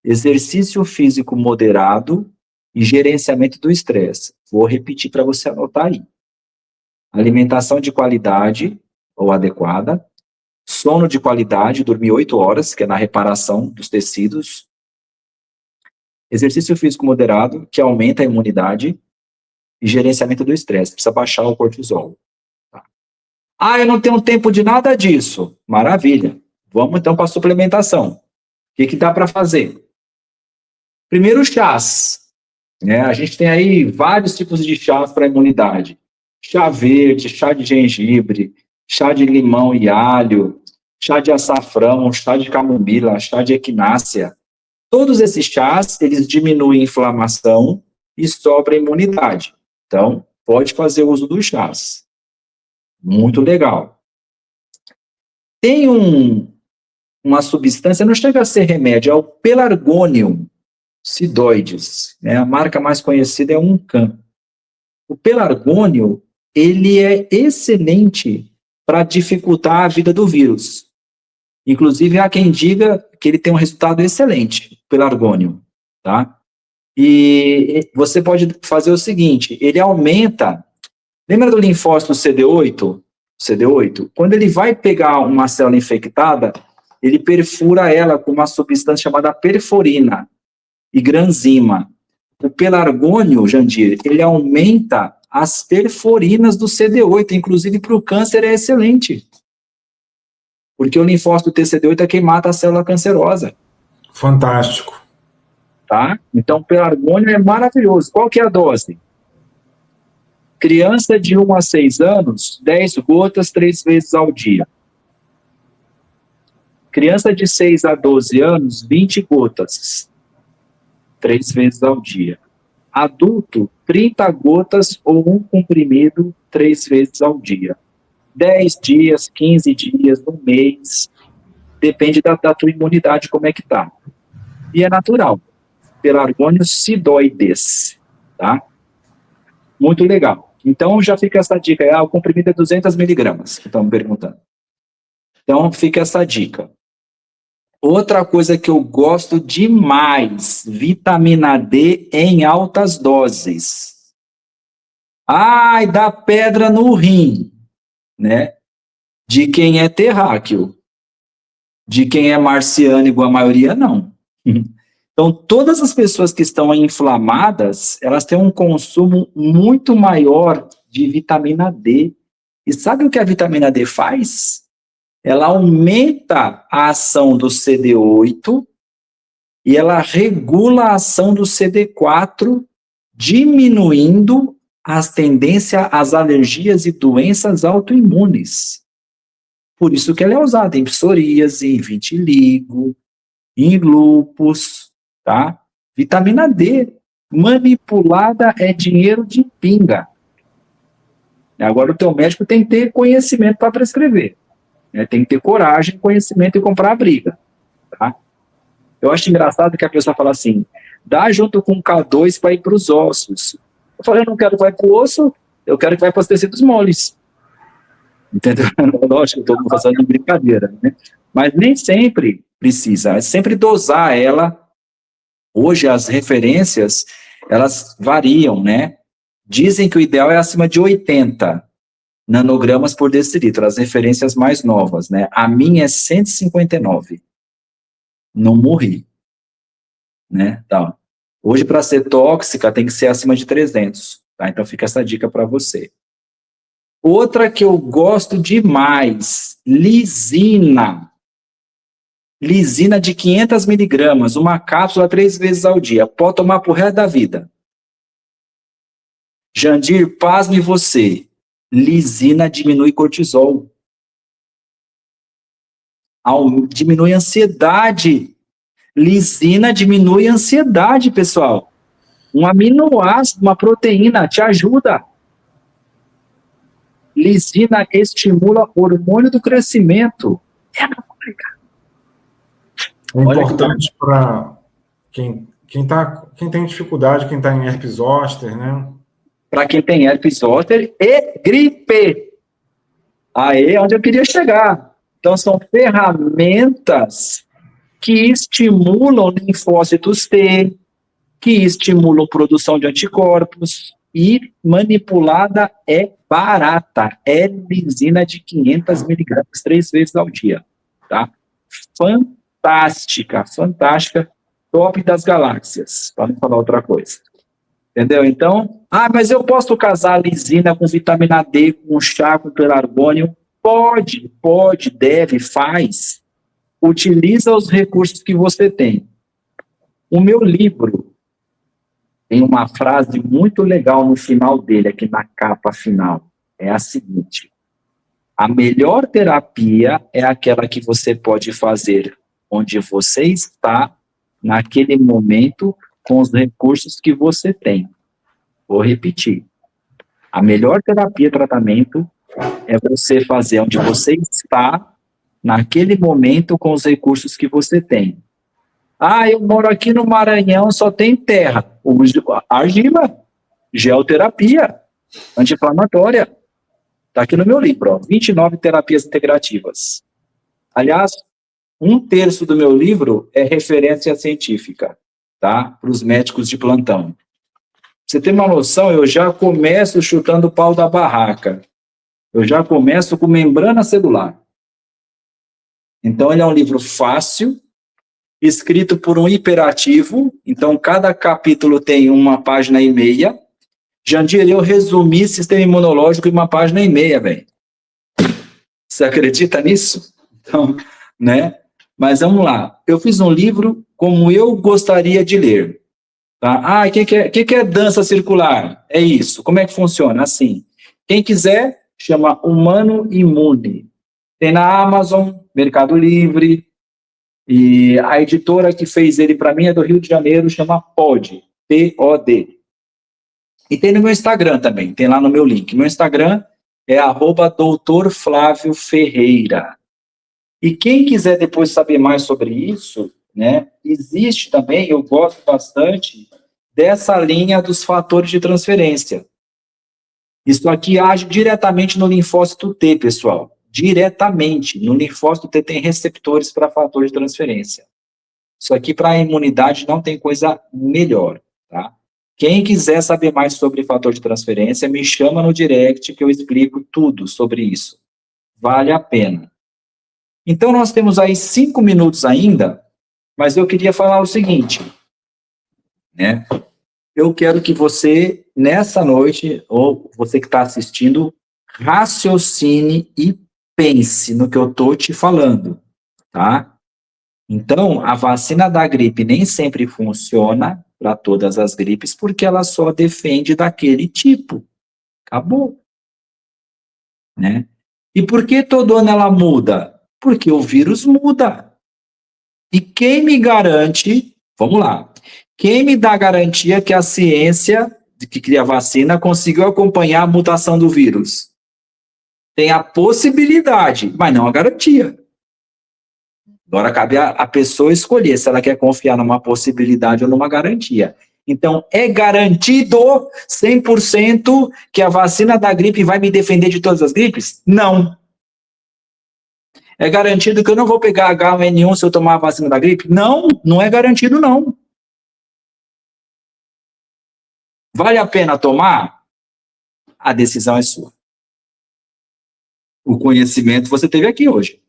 exercício físico moderado e gerenciamento do estresse. Vou repetir para você anotar aí. Alimentação de qualidade ou adequada, sono de qualidade, dormir 8 horas, que é na reparação dos tecidos, exercício físico moderado, que aumenta a imunidade, e gerenciamento do estresse, precisa baixar o cortisol. Tá? Ah, eu não tenho tempo de nada disso. Maravilha. Vamos então para a suplementação. O que dá para fazer? Primeiro, chás. Né? A gente tem aí vários tipos de chás para imunidade. Chá verde, chá de gengibre, chá de limão e alho, chá de açafrão, chá de camomila, chá de equinácea. Todos esses chás, eles diminuem a inflamação e sobra a imunidade. Então, pode fazer uso dos chás. Muito legal. Tem uma substância, não chega a ser remédio, é o Pelargonium sidoides. Né? A marca mais conhecida é Uncan. O pelargônio, ele é excelente para dificultar a vida do vírus. Inclusive, há quem diga que ele tem um resultado excelente, pelargônio, tá? E você pode fazer o seguinte, ele aumenta, lembra do linfócito CD8? CD8? Quando ele vai pegar uma célula infectada, ele perfura ela com uma substância chamada perforina e granzima. O pelargônio, Jandir, ele aumenta as perforinas do CD8, inclusive para o câncer é excelente. Porque o linfócito TCD8 é quem mata a célula cancerosa. Fantástico. tá? Então, pelargônio é maravilhoso. Qual que é a dose? Criança de 1 a 6 anos, 10 gotas 3 vezes ao dia. Criança de 6 a 12 anos, 20 gotas 3 vezes ao dia. Adulto, 30 gotas ou um comprimido 3 vezes ao dia. 10 dias, 15 dias, um mês, depende da tua imunidade, como é que tá. E é natural. Pelargônio sidoides, tá? Muito legal. Então, já fica essa dica. O comprimido é 200 miligramas, que estão me perguntando. Então, fica essa dica. Outra coisa que eu gosto demais, vitamina D em altas doses. Ai, dá pedra no rim, né? De quem é terráqueo. De quem é marciano, igual a maioria, não. Então, todas as pessoas que estão inflamadas, elas têm um consumo muito maior de vitamina D. E sabe o que a vitamina D faz? Ela aumenta a ação do CD8 e ela regula a ação do CD4, diminuindo as tendências às alergias e doenças autoimunes. Por isso que ela é usada em psoríase, em vitiligo, em lúpus, tá? Vitamina D, manipulada é dinheiro de pinga. Agora o teu médico tem que ter conhecimento para prescrever. Né? Tem que ter coragem, conhecimento e comprar a briga. Tá? Eu acho engraçado que a pessoa fala assim, dá junto com o K2 para ir para os ossos. Eu falei, eu não quero que vai para o osso, eu quero que vai para os tecidos moles. Entendeu? Lógico, estou fazendo brincadeira, né? Mas nem sempre precisa, é sempre dosar ela. Hoje as referências, elas variam, né? Dizem que o ideal é acima de 80 nanogramas por decilitro, as referências mais novas, né? A minha é 159. Não morri, né? Tá. Hoje, para ser tóxica, tem que ser acima de 300, tá? Então fica essa dica para você. Outra que eu gosto demais, lisina. Lisina de 500 miligramas, uma cápsula 3 vezes ao dia. Pode tomar pro resto da vida. Jandir, pasme você. Lisina diminui cortisol. Diminui ansiedade. Lisina diminui ansiedade, pessoal. Um aminoácido, uma proteína, te ajuda. Lisina estimula o hormônio do crescimento. É importante para quem tem dificuldade, quem está em herpes zoster, né? Para quem tem herpes zoster e gripe. Aí é onde eu queria chegar. Então, são ferramentas que estimulam linfócitos T, que estimulam produção de anticorpos, e manipulada é barata. É lisina de 500 miligramas 3 vezes ao dia. Tá? Fantástica, fantástica. Top das galáxias, para não falar outra coisa. Entendeu? Então, mas eu posso casar a lisina com vitamina D, com chá, com pelargônio? Pode, deve, faz. Utiliza os recursos que você tem. O meu livro tem uma frase muito legal no final dele, aqui na capa final. É a seguinte: a melhor terapia é aquela que você pode fazer onde você está, naquele momento, com os recursos que você tem. Vou repetir. A melhor terapia, tratamento, é você fazer onde você está, naquele momento, com os recursos que você tem. Eu moro aqui no Maranhão, só tem terra. Argila, geoterapia, anti-inflamatória. Está aqui no meu livro, 29 terapias integrativas. Aliás, 1/3 do meu livro é referência científica, tá? Para os médicos de plantão. Pra você ter uma noção, eu já começo chutando o pau da barraca. Eu já começo com membrana celular. Então, ele é um livro fácil, escrito por um hiperativo. Então, cada capítulo tem 1,5 páginas. Jandir, eu resumi sistema imunológico em 1,5 páginas, velho. Você acredita nisso? Então, né? Mas vamos lá. Eu fiz um livro como eu gostaria de ler. Tá? Ah, que é dança circular? É isso. Como é que funciona? Assim, quem quiser, chama Humano Imune. Tem na Amazon, Mercado Livre, e a editora que fez ele para mim é do Rio de Janeiro, chama Pod, P-O-D. E tem no meu Instagram também, tem lá no meu link. Meu Instagram é @Dr. Flávio Ferreira. E quem quiser depois saber mais sobre isso, né, existe também, eu gosto bastante, dessa linha dos fatores de transferência. Isso aqui age diretamente no linfócito T, pessoal. Diretamente. No linfócito T tem receptores para fator de transferência. Isso aqui para a imunidade não tem coisa melhor, tá? Quem quiser saber mais sobre fator de transferência, me chama no direct que eu explico tudo sobre isso. Vale a pena. Então, nós temos aí 5 minutos ainda, mas eu queria falar o seguinte, né? Eu quero que você, nessa noite, ou você que está assistindo, raciocine e pense no que eu estou te falando, tá? Então, a vacina da gripe nem sempre funciona para todas as gripes, porque ela só defende daquele tipo. Acabou, né? E por que todo ano ela muda? Porque o vírus muda. E quem me garante, vamos lá, quem me dá garantia que a ciência que cria a vacina conseguiu acompanhar a mutação do vírus? Tem a possibilidade, mas não a garantia. Agora cabe a pessoa escolher se ela quer confiar numa possibilidade ou numa garantia. Então, é garantido 100% que a vacina da gripe vai me defender de todas as gripes? Não. É garantido que eu não vou pegar H1N1 se eu tomar a vacina da gripe? Não, não é garantido, não. Vale a pena tomar? A decisão é sua. O conhecimento você teve aqui hoje.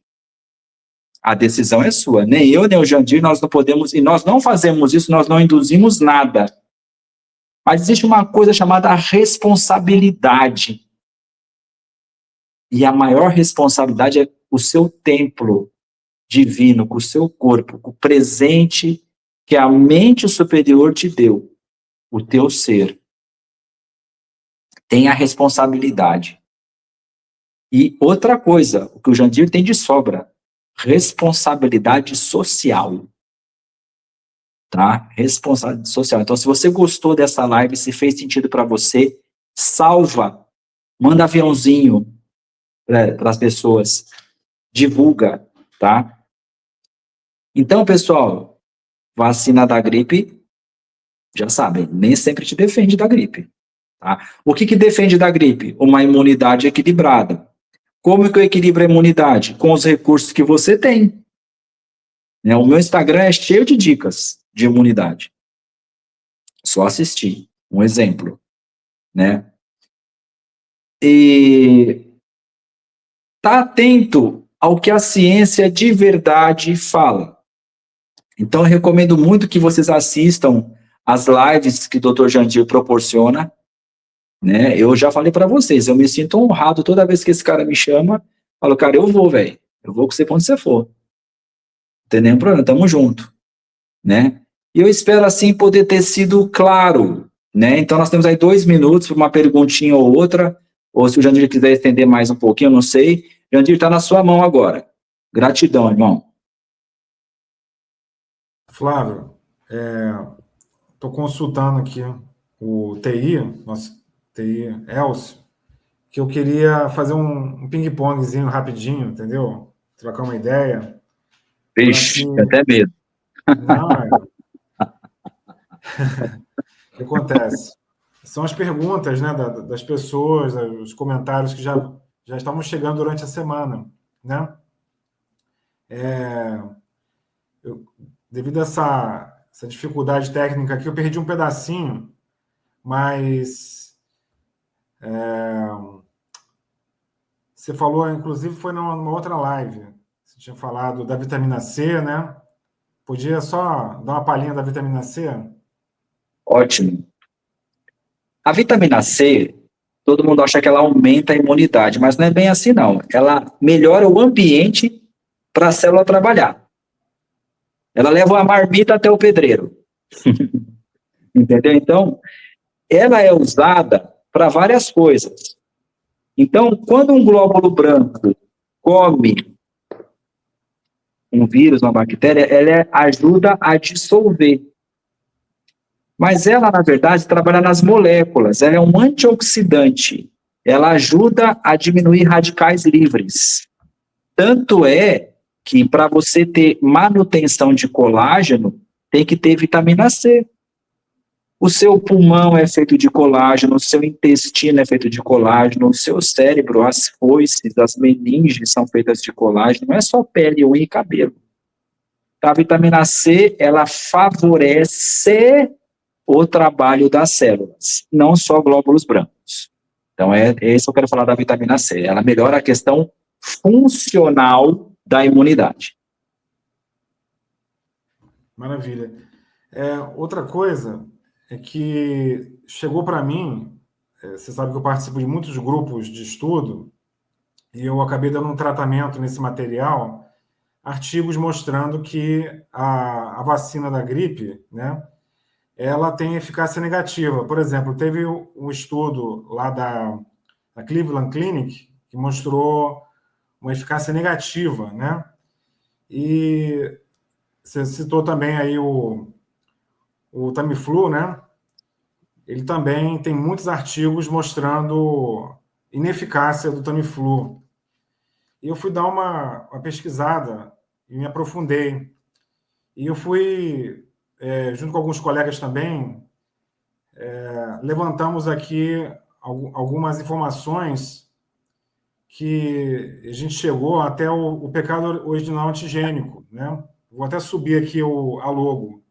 A decisão é sua. Nem eu, nem o Jandir, nós não podemos, e nós não fazemos isso, nós não induzimos nada. Mas existe uma coisa chamada responsabilidade. E a maior responsabilidade é o seu templo divino, com o seu corpo, com o presente que a mente superior te deu, o teu ser. Tem a responsabilidade. E outra coisa, o que o Jandir tem de sobra, responsabilidade social. Tá? Responsabilidade social. Então, se você gostou dessa live, se fez sentido para você, salva, manda aviãozinho para as pessoas, divulga, tá? Então, pessoal, vacina da gripe, já sabem, nem sempre te defende da gripe, tá? O que defende da gripe? Uma imunidade equilibrada. Como que eu equilibro a imunidade? Com os recursos que você tem. Né? O meu Instagram é cheio de dicas de imunidade. Só assistir. Um exemplo. Né? E tá atento ao que a ciência de verdade fala. Então, eu recomendo muito que vocês assistam as lives que o Dr. Jandir proporciona. Né? Eu já falei para vocês, eu me sinto honrado toda vez que esse cara me chama. Falo, cara, eu vou, velho. Eu vou com você pra onde você for. Não tem nenhum problema, tamo junto. Né? E eu espero, assim, poder ter sido claro. Né? Então, nós temos aí 2 minutos para uma perguntinha ou outra. Ou se o Jandir quiser estender mais um pouquinho, eu não sei. Jandir, está na sua mão agora. Gratidão, irmão. Flávio, estou consultando aqui o TI, nosso TI Elcio, que eu queria fazer um ping-pongzinho rapidinho, entendeu? Trocar uma ideia. Vixe, até medo. Não, o que acontece? São as perguntas, né, das pessoas, os comentários que já estavam chegando durante a semana, né? Devido a essa dificuldade técnica aqui, eu perdi um pedacinho, mas você falou, inclusive, foi numa outra live. Você tinha falado da vitamina C, né? Podia só dar uma palhinha da vitamina C? Ótimo. A vitamina C, todo mundo acha que ela aumenta a imunidade, mas não é bem assim, não. Ela melhora o ambiente para a célula trabalhar. Ela leva a marmita até o pedreiro. Entendeu? Então, ela é usada para várias coisas. Então, quando um glóbulo branco come um vírus, uma bactéria, ela ajuda a dissolver. Mas ela, na verdade, trabalha nas moléculas. Ela é um antioxidante. Ela ajuda a diminuir radicais livres. Tanto é que para você ter manutenção de colágeno, tem que ter vitamina C. O seu pulmão é feito de colágeno, o seu intestino é feito de colágeno, o seu cérebro, as foices, as meninges são feitas de colágeno, não é só pele, unha e cabelo. A vitamina C, ela favorece o trabalho das células, não só glóbulos brancos. Então, é isso que eu quero falar da vitamina C. Ela melhora a questão funcional da imunidade. Maravilha. Outra coisa é que chegou para mim, você sabe que eu participo de muitos grupos de estudo, e eu acabei dando um tratamento nesse material, artigos mostrando que a vacina da gripe, né, ela tem eficácia negativa. Por exemplo, teve um estudo lá da Cleveland Clinic que mostrou uma eficácia negativa, né? E você citou também aí o Tamiflu, né? Ele também tem muitos artigos mostrando ineficácia do Tamiflu. E eu fui dar uma pesquisada e me aprofundei. E eu fui, junto com alguns colegas também, levantamos aqui algumas informações que a gente chegou até o pecado original antigênico, né? Vou até subir aqui a logo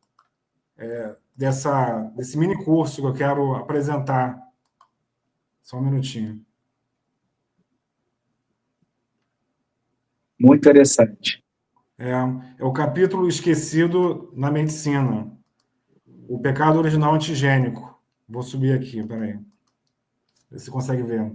desse mini curso que eu quero apresentar. Só um minutinho. Muito interessante. É o capítulo esquecido na medicina. O pecado original antigênico. Vou subir aqui, peraí. Vê se você consegue ver.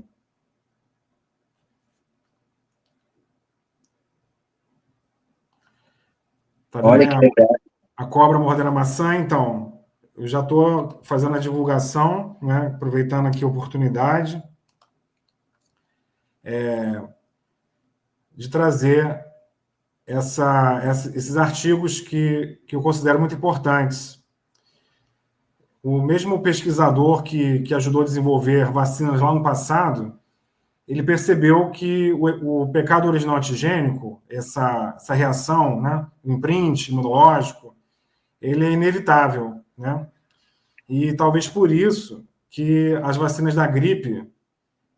Tá vendo? Olha que legal. A cobra mordendo a maçã, então. Eu já estou fazendo a divulgação, né? Aproveitando aqui a oportunidade de trazer esses artigos que eu considero muito importantes. O mesmo pesquisador que ajudou a desenvolver vacinas lá no passado, ele percebeu que o pecado original antigênico, essa reação, né, o imprint imunológico, ele é inevitável, né? E talvez por isso que as vacinas da gripe,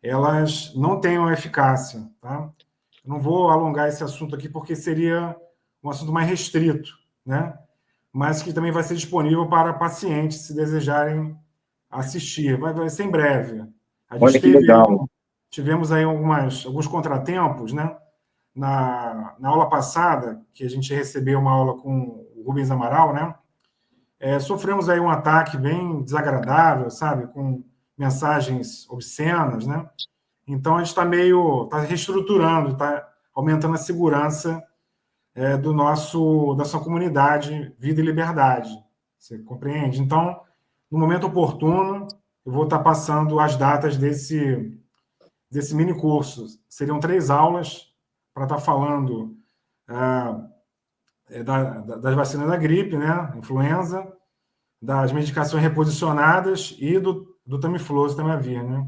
elas não tenham eficácia, tá? Eu não vou alongar esse assunto aqui porque seria um assunto mais restrito, né? Mas que também vai ser disponível para pacientes, se desejarem assistir. Vai ser em breve. A gente Olha que legal. tivemos aí alguns contratempos, né? Na aula passada, que a gente recebeu uma aula com o Rubens Amaral, né? Sofremos aí um ataque bem desagradável, sabe? Com mensagens obscenas, né? Então, a gente está reestruturando, está aumentando a segurança da nossa comunidade Vida e Liberdade. Você compreende? Então, no momento oportuno, eu vou estar passando as datas desse mini curso. Seriam 3 aulas para estar falando das vacinas da gripe, né? Influenza, das medicações reposicionadas e do Tamiflu, Tamavir, né?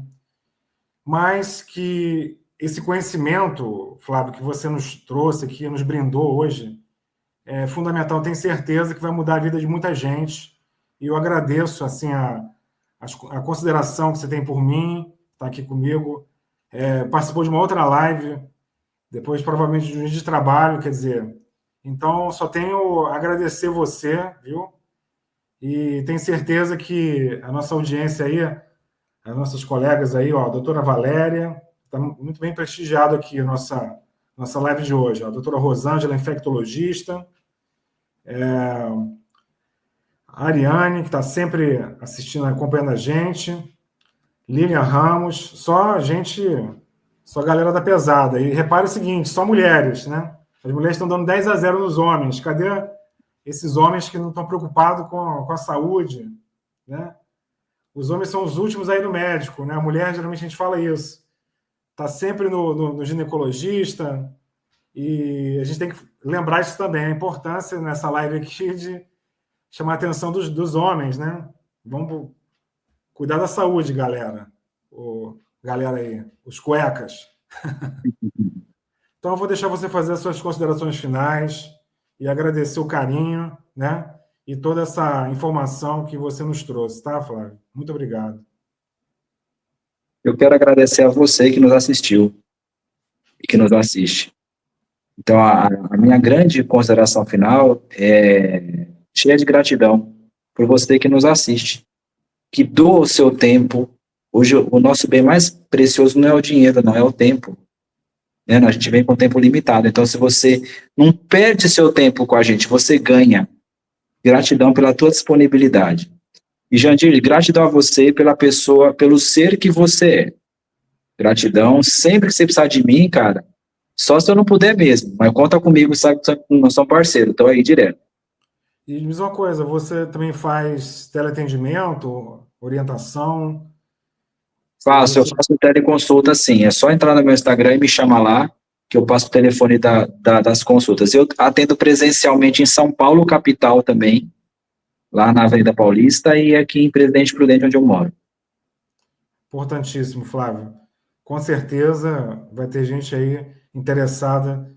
Mas que esse conhecimento, Flávio, que você nos trouxe aqui, nos brindou hoje, é fundamental. Tenho certeza que vai mudar a vida de muita gente. E eu agradeço assim a consideração que você tem por mim, estar aqui comigo. Participou de uma outra live, depois provavelmente de um dia de trabalho, quer dizer. Então, só tenho a agradecer você, viu? E tenho certeza que a nossa audiência aí, as nossas colegas aí, ó, a doutora Valéria, está muito bem prestigiado aqui a nossa live de hoje. A doutora Rosângela, infectologista, a Ariane, que está sempre assistindo, acompanhando a gente, Lilian Ramos, só galera da pesada. E repare o seguinte, só mulheres, né? As mulheres estão dando 10-0 nos homens. Cadê esses homens que não estão preocupados com a saúde? né? Os homens são os últimos aí no médico, né? A mulher, geralmente, a gente fala isso. Está sempre no ginecologista, e a gente tem que lembrar isso também, a importância nessa live aqui de chamar a atenção dos homens, né? Vamos cuidar da saúde, galera. Galera aí, os cuecas. Então, eu vou deixar você fazer as suas considerações finais e agradecer o carinho, né? E toda essa informação que você nos trouxe, tá, Flávio? Muito obrigado. Eu quero agradecer a você que nos assistiu e que nos assiste. Então, a minha grande consideração final é cheia de gratidão por você que nos assiste, que doa o seu tempo. Hoje, o nosso bem mais precioso não é o dinheiro, não é o tempo. Né? A gente vem com tempo limitado. Então, se você não perde seu tempo com a gente, você ganha. Gratidão pela tua disponibilidade. E, Jandir, gratidão a você pela pessoa, pelo ser que você é. Gratidão. Sempre que você precisar de mim, cara, só se eu não puder mesmo, mas conta comigo, sabe que nós somos parceiros, então aí direto. E me diz uma coisa, você também faz teleatendimento, orientação? Ou Eu você... faço teleconsulta sim, é só entrar no meu Instagram e me chamar lá, que eu passo o telefone das consultas. Eu atendo presencialmente em São Paulo, capital também, lá na Avenida Paulista e aqui em Presidente Prudente, onde eu moro. Importantíssimo, Flávio. Com certeza vai ter gente aí interessada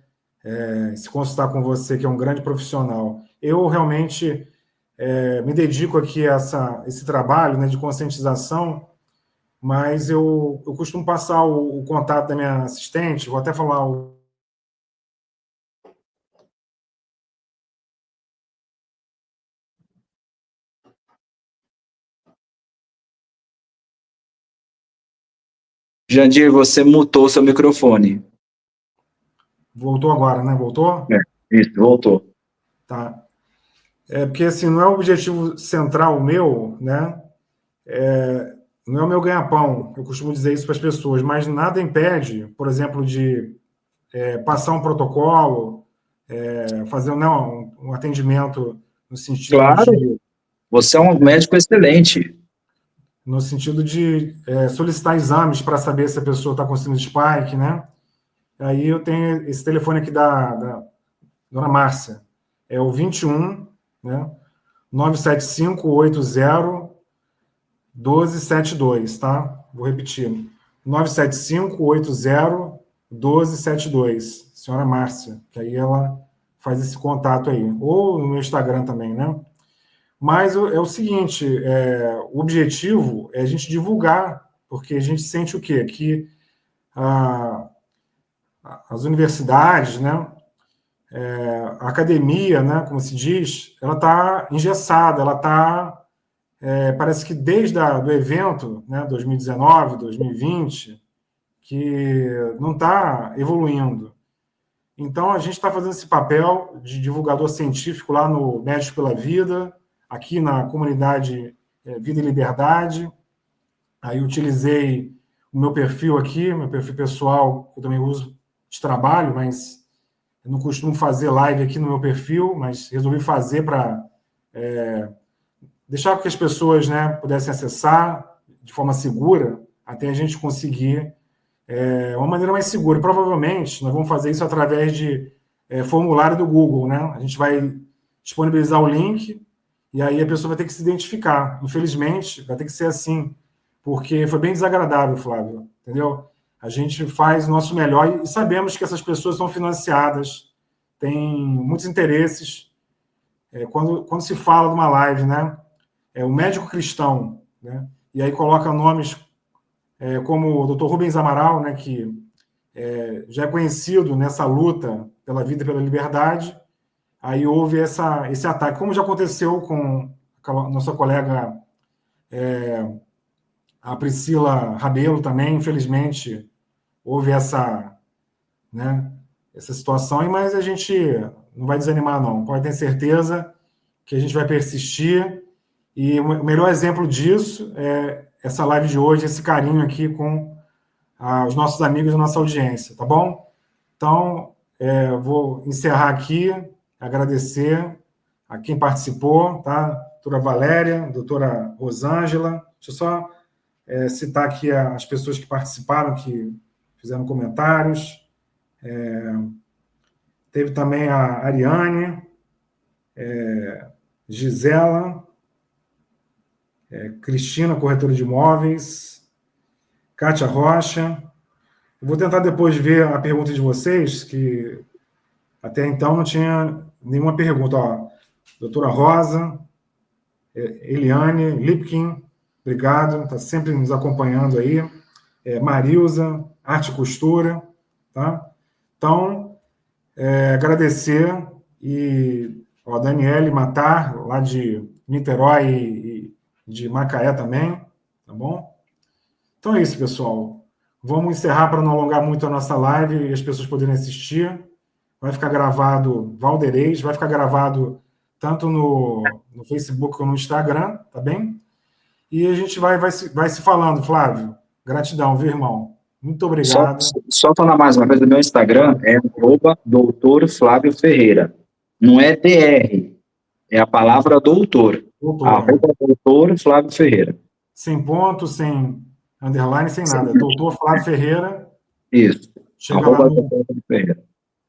em se consultar com você, que é um grande profissional. Eu realmente me dedico aqui a esse trabalho, né, de conscientização, mas eu costumo passar o contato da minha assistente, vou até falar o... Jandir, você mutou seu microfone. Voltou agora, né? Voltou? É, isso, voltou. Tá. Porque assim, não é o objetivo central meu, né? Não é o meu ganha-pão, eu costumo dizer isso para as pessoas, mas nada impede, por exemplo, de passar um protocolo, fazer não, um atendimento no sentido Claro, de, você é um médico excelente. solicitar exames para saber se a pessoa está com síndrome de Spike, né? Aí eu tenho esse telefone aqui da dona Márcia, é o 21, né? 97580 1272, tá? Vou repetir. 97580 1272. Senhora Márcia, que aí ela faz esse contato aí. Ou no meu Instagram também, né? Mas é o seguinte, o objetivo é a gente divulgar, porque a gente sente o quê? Que a, as universidades, né? A academia, né? Como se diz, ela está engessada, ela está parece que desde do evento, né, 2019, 2020, que não está evoluindo. Então, a gente está fazendo esse papel de divulgador científico lá no Médicos pela Vida, aqui na comunidade Vida e Liberdade. Aí utilizei o meu perfil aqui, meu perfil pessoal, que eu também uso de trabalho, mas eu não costumo fazer live aqui no meu perfil, mas resolvi fazer para deixar que as pessoas, né, pudessem acessar de forma segura, até a gente conseguir uma maneira mais segura. Provavelmente, nós vamos fazer isso através de formulário do Google, né? A gente vai disponibilizar o link e aí a pessoa vai ter que se identificar. Infelizmente, vai ter que ser assim, porque foi bem desagradável, Flávio, entendeu? A gente faz o nosso melhor e sabemos que essas pessoas são financiadas, têm muitos interesses. Quando se fala de uma live, né? O médico cristão, né? E aí coloca nomes como o Dr. Rubens Amaral, né, que já é conhecido nessa luta pela vida e pela liberdade. Aí houve esse ataque, como já aconteceu com a nossa colega a Priscila Rabelo também, infelizmente houve né, essa situação, mas a gente não vai desanimar não, pode ter certeza que a gente vai persistir, e o melhor exemplo disso é essa live de hoje, esse carinho aqui com os nossos amigos e nossa audiência, tá bom? Então, vou encerrar aqui, agradecer a quem participou, tá? doutora Valéria, doutora Rosângela. Deixa eu só citar aqui as pessoas que participaram, que fizeram comentários. Teve também a Ariane, Gisela, Cristina, corretora de imóveis, Kátia Rocha. Eu vou tentar depois ver a pergunta de vocês, que até então não tinha nenhuma pergunta. Ó, doutora Rosa, Eliane, Lipkin, obrigado, está sempre nos acompanhando aí. Marilza, Arte e Costura, tá? Então, agradecer e ó, Daniele Matar, lá de Niterói e de Macaé também, tá bom? Então é isso, pessoal. Vamos encerrar para não alongar muito a nossa live e as pessoas poderem assistir. Vai ficar gravado Valderez, vai ficar gravado tanto no Facebook como no Instagram, tá bem? E a gente vai se falando, Flávio. Gratidão, viu, irmão? Muito obrigado. Só falar mais uma vez, o meu Instagram é @Dr. Flávio Ferreira. Não é DR, é a palavra doutor. Doutor Flávio Ferreira. Sem ponto, sem underline, sem nada. Doutor Flávio Ferreira. Isso. Chega lá no...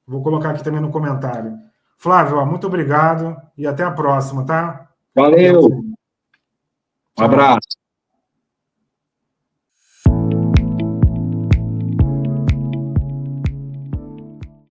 Vou colocar aqui também no comentário. Flávio, ó, muito obrigado e até a próxima, tá? Valeu. Um abraço.